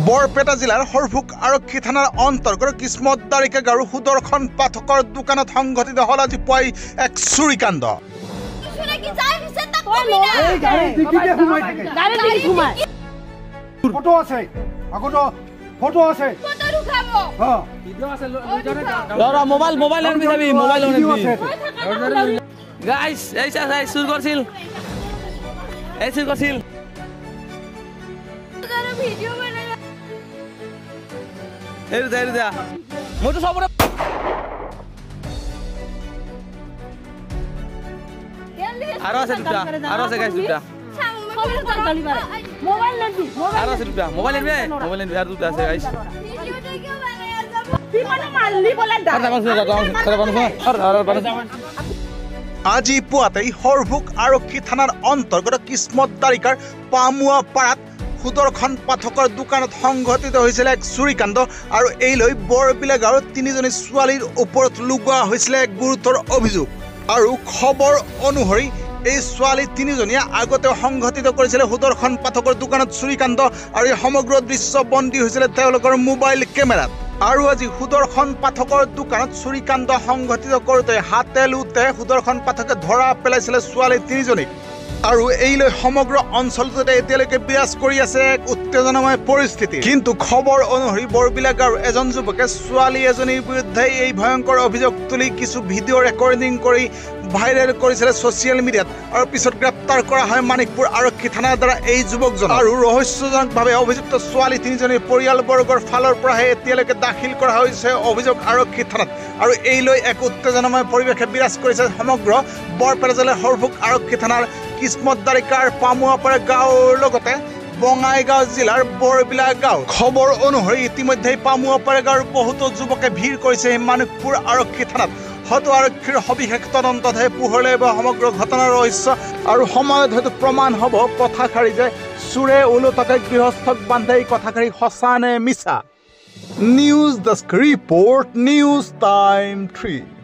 বৰপেটা জিলাৰ হৰভোগ আৰক্ষী থানাৰ অন্তৰ্গত কিসমত দাৰিকা গাঁৱৰ সুদৰ্শন পাঠকৰ দোকানত সংঘটিত হল আজি পুৱাই এক চুৰিকাণ্ড। মইতো সবরে আরো আছে দুটা আরো আছে গাইস দুটা মোবাইল নেবি আরো আছে দুটা মোবাইল নেবি আর দুটা আছে গাইস আজি পুৱাতেই হৰভোগ আৰক্ষী থানাৰ অন্তৰ্গত কিসমত দাৰিকাৰ পামুৱা পাৰাত সুদৰ্শন পাঠকৰ দোকানত সংঘটিত হৈছিল এক চুৰিকাণ্ড আৰু এই লৈ বৰবিলা গাঁৱৰ তিনিজনী ছোৱালীৰ ওপৰত লুগুৱা হৈছিল এক গুৰুতৰ অভিযোগ। আৰু খবৰ অনুসৰি এই ছোৱালী তিনিজনীয়ে আগতে সংঘটিত কৰিছিল সুদৰ্শন পাঠকৰ দোকানত চুৰিকাণ্ড আৰু এই সমগ্ৰ দৃশ্য বন্দী হৈছিল তেওঁলোকৰ মোবাইল কেমেৰাত। আৰু আজি সুদৰ্শন পাঠকৰ দোকানত চুৰিকাণ্ড সংঘটিত কৰোঁতে হাতে লোতে সুদৰ্শন পাঠকে ধৰা পেলাইছিলে ছোৱালী তিনিজনীক। আৰু এই লৈ সমগ্ৰ অঞ্চলটোতে এতিয়ালৈকে বিৰাজ কৰি আছে এক উত্তেজনাময় পৰিস্থিতি। কিন্তু খবৰ অনুসৰি বৰবিলা গাঁৱৰ এজন যুৱকে ছোৱালী এজনীৰ বিৰুদ্ধে এই ভয়ংকৰ অভিযোগ তুলি কিছু ভিডিঅ' ৰেকৰ্ডিং কৰি ভাইৰেল কৰিছিলে ছ'চিয়েল মিডিয়াত আৰু পিছত গ্ৰেপ্তাৰ কৰা হয় মানিকপুৰ আৰক্ষী থানাৰ দ্বাৰা এই যুৱকজন। আৰু ৰহস্যজনকভাৱে অভিযুক্ত ছোৱালী তিনিজনীৰ পৰিয়ালবৰ্গৰ ফালৰ পৰাহে এতিয়ালৈকে দাখিল কৰা হৈছে অভিযোগ আৰক্ষী থানাত। আৰু এই লৈ এক উত্তেজনাময় পৰিৱেশে বিৰাজ কৰিছে সমগ্ৰ বৰপেটা জিলাৰ হৰভোগ আৰক্ষী থানাৰ কিসমত দাৰিকাৰ পামুৱাপাৰা গাঁৱৰ লগতে বঙাইগাঁও জিলাৰ বৰবিলা গাঁও। খবৰ অনুসৰি ইতিমধ্যে পামুৱাপাৰা গাঁৱৰ বহুতো যুৱকে ভিৰ কৰিছে মানিকপুৰ আৰক্ষী থানাত। হয়তো আৰক্ষীৰ সবিশেষ তদন্ততহে পোহৰলৈ আহিব সমগ্ৰ ঘটনাৰ ৰহস্য আৰু সময়ত হয়তো প্ৰমাণ হ'ব কথাষাৰি যে চোৰে ওলোটাকে গৃহস্থক বান্ধে এই কথাষাৰি সঁচা নে মিছা। News desk report news time 3।